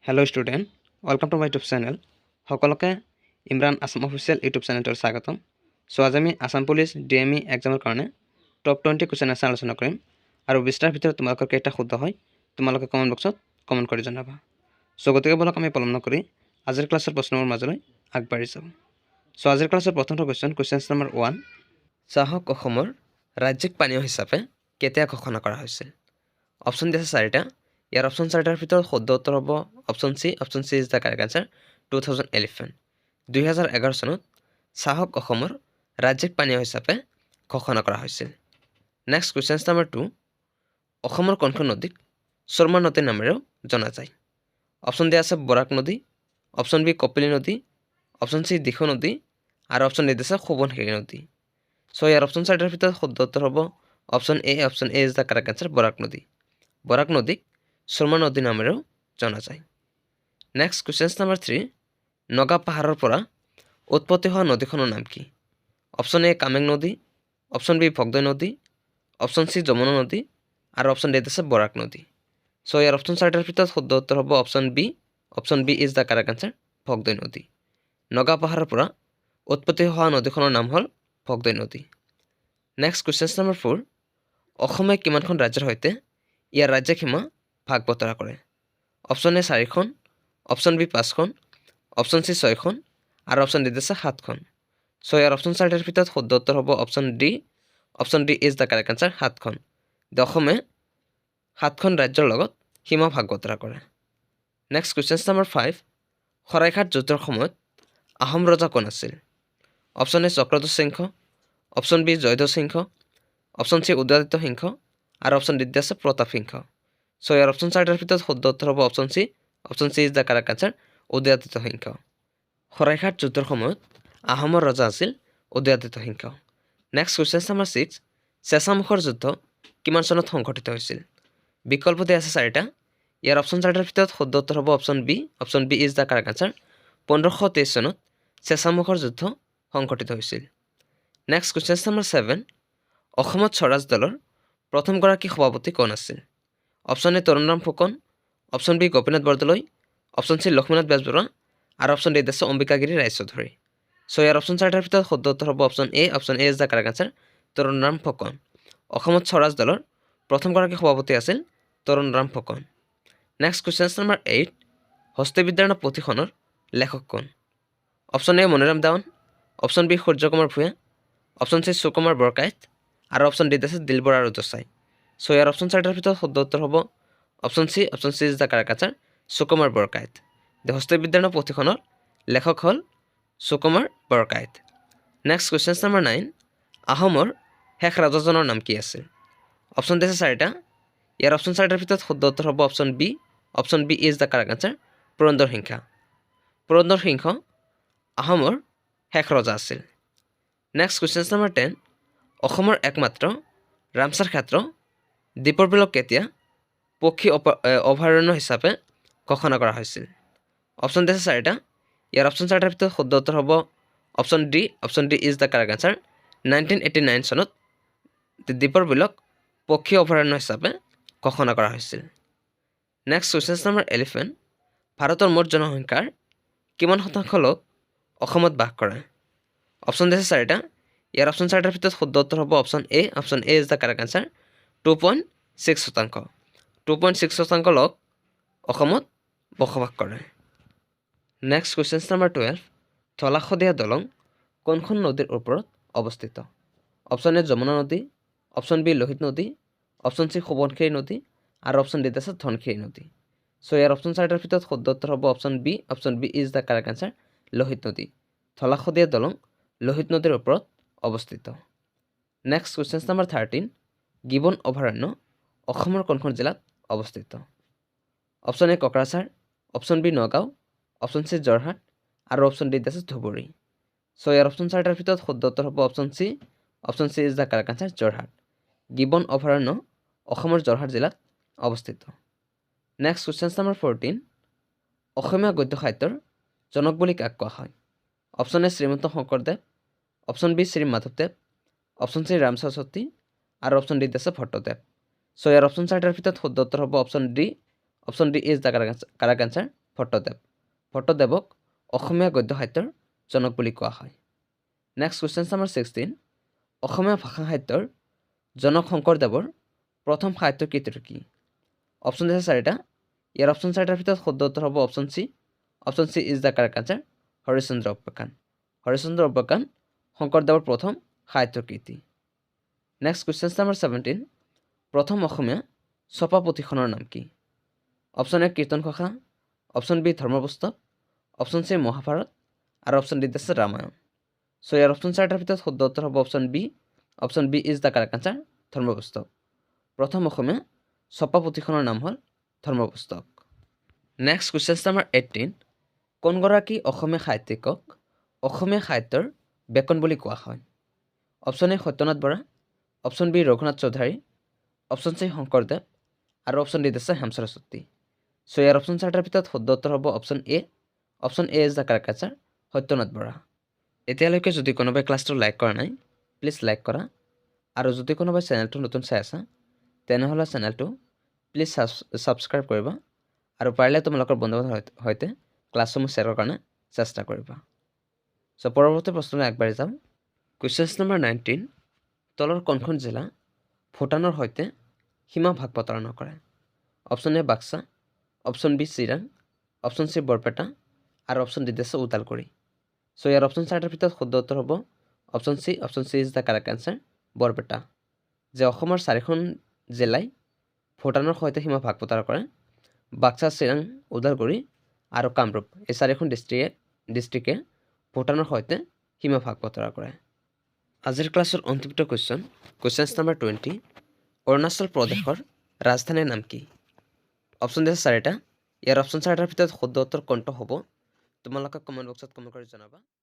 Hello' student, welcome to my YouTube channel. সকলোকে Imran Assam official YouTube চেনেলটোৰ স্বাগতম। চ' আজি আমি আছাম পুলিচ DME এক্সামৰ কাৰণে টপ 20 কুৱেশ্যন আনচাৰ আলোচনা কৰিম আৰু 20টাৰ ভিতৰত তোমালোকৰ কেইটা শুদ্ধ হয় তোমালোকে কমেণ্ট বক্সত কমেণ্ট কৰি জনাবা। চ' গতিকে বলক আমি পলম নকৰি আজিৰ ক্লাছৰ প্ৰশ্নবোৰ মাজলৈ আগবাঢ়ি যাওঁ। চ' আজিৰ ক্লাছৰ প্ৰথমটো কুৱেশ্যন নম্বৰ 1। চাহক অসমৰ ৰাজ্যিক পানীয় হিচাপে কেতিয়া ঘোষণা কৰা হৈছিল? অপশ্যন দিয়া আছে 4টা। ইয়াৰ অপশ্যন 4টাৰ ভিতৰত শুদ্ধ উত্তৰ হ'ব option C. Option C is the correct answer. 2011 2011 চনত চাহক অসমৰ ৰাজ্যিক পানীয় হিচাপে ঘোষণা কৰা হৈছিল। Next question number 2। অসমৰ কোনখন নদীক শৰ্মা নদী নামেৰেও জনা যায়? অপশ্যন দিয়া আছে বৰাক নদী, অপশ্যন বি কপিলী নদী, অপশ্যন চি দিখৌ নদী আৰু অপশ্যন ডি আছে সোৱণশিৰি নদী। চ' ইয়াৰ অপশ্যন 4টাৰ ভিতৰত শুদ্ধ উত্তৰ হ'ব option A. Option A is the correct answer. Barak নদী। বৰাক নদীক শৰ্মা নদী নামেৰেও জনা যায়। Next question number 3। নগা পাহাৰৰ পৰা উৎপত্তি হোৱা নদীখনৰ নাম কি? অপশ্যন এ কামেং নদী, অপশ্যন বি ভগদৈ নদী, অপশ্যন চি যমুনা নদী আৰু অপশ্যন ডি আছে বৰাক নদী। চ' ইয়াৰ অপশ্যন 4টাৰ ভিতৰত শুদ্ধ উত্তৰ হ'ব option B. Option B is the correct answer. Bhogdoi নদী। নগা পাহাৰৰ পৰা উৎপত্তি হোৱা নদীখনৰ নাম হ'ল ভগদৈ নদী। Next question number 4। অসমে কিমানখন ৰাজ্যৰ সৈতে ইয়াৰ ৰাজ্যিক সীমা ভাগ বতৰা কৰে? অপশ্যন এ 4খন, অপশ্যন বি 5খন, অপশ্যন চি 6খন আৰু অপশ্যন ডি আছে 7খন। চ' ইয়াৰ অপশ্যন 4টাৰ ভিতৰত শুদ্ধ উত্তৰ হ'ব option D. Option D is the correct answer. 7খন। অসমে 7খন ৰাজ্যৰ লগত সীমা ভাগ বতৰা কৰে। Next question number 5। শৰাইঘাট যুদ্ধৰ সময়ত আহোম ৰজা কোন আছিল? Option A Chakradhwaj Singha, option B Jayadhwaj Singha, option C Udayaditya Singha আৰু অপশ্যন ডি আছে প্ৰতাপ সিংহ। চ' ইয়াৰ অপশ্যন 4টাৰ ভিতৰত শুদ্ধ উত্তৰ হ'ব option C. Option C is the correct answer. Udayaditya Singha. Saraighat যুদ্ধৰ সময়ত আহোমৰ ৰজা আছিল Udayaditya Singha. Next question number 6। চেঁচামুখৰ যুদ্ধ কিমান চনত সংঘটিত হৈছিল? বিকল্প দিয়া আছে 4টা। ইয়াৰ অপশ্যন 4টাৰ ভিতৰত শুদ্ধ উত্তৰ হ'ব option B. Option B is the correct answer. 1523 চনত চেঁচামুখৰ যুদ্ধ সংঘটিত হৈছিল। Next question number 7। অসমত স্বৰাজ দলৰ প্ৰথমগৰাকী সভাপতি কোন আছিল? Option A Tarunram Phukan, option B Gopinath Bordoloi, option C Lakshminath Bezbaroa আৰু অপশ্যন ডি আছে অম্বিকাগিৰি ৰায়চৌধুৰী। চ' ইয়াৰ অপশ্যন 4টাৰ ভিতৰত শুদ্ধ উত্তৰ হ'ব option A. Option A is the correct answer. Tarunram Phukan. অসমত স্বৰাজ দলৰ প্ৰথমগৰাকী সভাপতি আছিল Tarunram Phukan. Next question number 8। হস্তীবিদ্যাৰ নাম পুথিখনৰ লেখক কোন? Option A Maniram Dewan, option B Surya Kumar Bhuyan, option C Sukumar Barkaith আৰু অপশ্যন ডি আছে দিলবৰ আৰু দচাই। চ' ইয়াৰ অপশ্যন 4টাৰ ভিতৰত শুদ্ধ উত্তৰ হ'ব option C. Option C is the correct answer. Sukumar Barkaith. হস্তীবিদ্যাৰ নাম পুথিখনৰ লেখক হ'ল Sukumar Barkaith. Next question number 9। আহোমৰ শেষ ৰজাজনৰ নাম কি আছিল? অপশ্যন দি আছে 4টা। ইয়াৰ অপশ্যন 4টাৰ ভিতৰত শুদ্ধ উত্তৰ হ'ব option B. Option B is the correct answer. Purandar Singha. Purandar Singha আহোমৰ শেষ ৰজা আছিল। Next question number 10। অসমৰ একমাত্ৰ ৰামচাৰ ক্ষেত্ৰ দীপৰ বিলক কেতিয়া পক্ষী অভয়াৰণ্য হিচাপে ঘোষণা কৰা হৈছিল? অপশ্যন দি আছে 4টা। ইয়াৰ অপশ্যন 4টাৰ ভিতৰত শুদ্ধ উত্তৰ হ'ব option D. Option D is the correct answer. 1989 চনত দীপৰ বিলক পক্ষী অভয়াৰণ্য হিচাপে ঘোষণা কৰা হৈছিল। Next question number 11। ভাৰতৰ মুঠ জনসংখ্যাৰ কিমান শতাংশ লোক অসমত বাস কৰে? অপশ্যন দি আছে 4টা। ইয়াৰ অপশ্যন 4টাৰ ভিতৰত শুদ্ধ উত্তৰ হ'ব option A. Option A is the correct answer. 2.6 শতাংশ। 2.6 শতাংশ লোক অসমত বসবাস কৰে। Next question number 12। ধলাশদিয়া দলং কোনখন নদীৰ ওপৰত অৱস্থিত? অপশ্যন এ যমুনা নদী, অপশ্যন বি লোহিত নদী, অপশ্যন চি সোৱণশিৰি নদী আৰু অপশ্যন ডি আছে ধনশিৰি নদী। চ' ইয়াৰ অপশ্যন 4টাৰ ভিতৰত শুদ্ধ উত্তৰ হ'ব option B. Option B is the correct answer. Lohit নদী। ধলাশদিয়া দলং লোহিত নদীৰ ওপৰত অৱস্থিত। Next question number 13। গিবন অভয়াৰণ্য অসমৰ কোনখন জিলাত অৱস্থিত? Option A Kokrajhar, option B Nagaon, option C Jorhat আৰু অপশ্যন ডি আছে ধুবুৰী। চ' ইয়াৰ অপশ্যন 4টাৰ ভিতৰত শুদ্ধ উত্তৰ হ'ব option C. Option C is the correct answer. Jorhat. Gibbon অভয়াৰণ্য অসমৰ যোৰহাট জিলাত অৱস্থিত। Next question number 14। অসমীয়া গদ্য সাহিত্যৰ জনক বুলি কাক কোৱা হয়? Option A Srimanta Sankardev, option B Shri মাধৱদেৱ, অপশ্যন চি ৰাম সৰস্বতী আৰু অপশ্যন ডি আছে ভট্টদেৱ। চ' ইয়াৰ অপশ্যন 4টাৰ ভিতৰত শুদ্ধ উত্তৰ হ'ব option D. Option D is the correct answer. Bhattadev. ভট্টদেৱক অসমীয়া গদ্য সাহিত্যৰ জনক বুলি কোৱা হয়। নেক্সট কুৱেশ্যন নম্বৰ 16, অসমীয়া ভাষা সাহিত্যৰ জনক শংকৰদেৱৰ প্ৰথম সাহিত্য কৃতিটো কি? অপশ্যন দিছে 4টা। ইয়াৰ অপশ্যন 4টাৰ ভিতৰত শুদ্ধ উত্তৰ হ'ব option C. Option C is the correct answer, Harishchandra উপাখ্যান। হৰিশ্চন্দ্ৰ উপাখ্যান শংকৰদেৱৰ প্ৰথম সাহিত্য কৃতি। নেক্সট কুৱেশ্যন নম্বৰ 17, প্ৰথম অসমীয়া ছপা পুথিখনৰ নাম কি? Option A Kirtan Ghosha, option B Dharmapustak, option C Mahabharat আৰু অপশ্যন ডি আছে ৰামায়ণ। চ' ইয়াৰ অপশ্যন 4টাৰ ভিতৰত শুদ্ধ উত্তৰ হ'ব option B. Option B is the correct answer, Dharmapustak. প্ৰথম অসমীয়া ছপা পুথিখনৰ নাম হ'ল ধৰ্মপুস্তক। নেক্সট কুৱেশ্যন নম্বৰ 18, কোনগৰাকী অসমীয়া সাহিত্যিকক অসমীয়া সাহিত্যৰ বেকন বুলি কোৱা হয়? Option A Satyanath Bora, option B Raghunath Chowdhury, option C Shankardev আৰু অপশ্যন ডি আছে হেম সৰস্বতী। চ' ইয়াৰ অপশ্যন 4টাৰ ভিতৰত শুদ্ধ উত্তৰ হ'ব option A. Option A is the correct answer, Satyanath Bora. এতিয়ালৈকে যদি কোনোবাই ক্লাছটো লাইক কৰা নাই, প্লিজ লাইক কৰা। আৰু যদি কোনোবাই চেনেলটো নতুন চাই আছা, তেনেহ'লে চেনেলটো প্লিজ ছাবস্ক্ৰাইব কৰিবা আৰু পাৰিলে তোমালোকৰ বন্ধুবান্ধৱৰ সৈতে ক্লাছসমূহ শ্বেয়াৰ কৰাৰ কাৰণে চেষ্টা কৰিবা। চ' পৰৱৰ্তী প্ৰশ্নলৈ আগবাঢ়ি যাম। কুৱেশ্যন নম্বৰ 19, তলৰ কোনখন জিলা ভূটানৰ সৈতে সীমা ভাগ বতৰা নকৰে? Option A Baksa, option B Chirang, option C Barpeta আৰু অপশ্যন ডি আছে ওদালগুৰি। চ' ইয়াৰ অপশ্যন 4টাৰ ভিতৰত শুদ্ধ উত্তৰ হ'ব option C. Option C is the correct answer, Barpeta. যে অসমৰ 4খন জিলাই ভূটানৰ সৈতে সীমা ভাগ বতৰা কৰে। বাক্সা, চিৰাং, ওদালগুৰি আৰু কামৰূপ, এই 4খন ডিষ্ট্ৰিক্টে ভূটানৰ সৈতে সীমা ভাগ বতৰা কৰে। আজিৰ ক্লাছৰ অন্তিমটো কুৱেশ্যন নম্বৰ 20, অৰুণাচল প্ৰদেশৰ ৰাজধানীৰ নাম কি? অপশ্যন দিছে 4টা। ইয়াৰ অপশ্যন 4টাৰ ভিতৰত শুদ্ধ উত্তৰ কোনটো হ'ব তোমালোকে কমেণ্ট বক্সত কমেণ্ট কৰি জনাবা।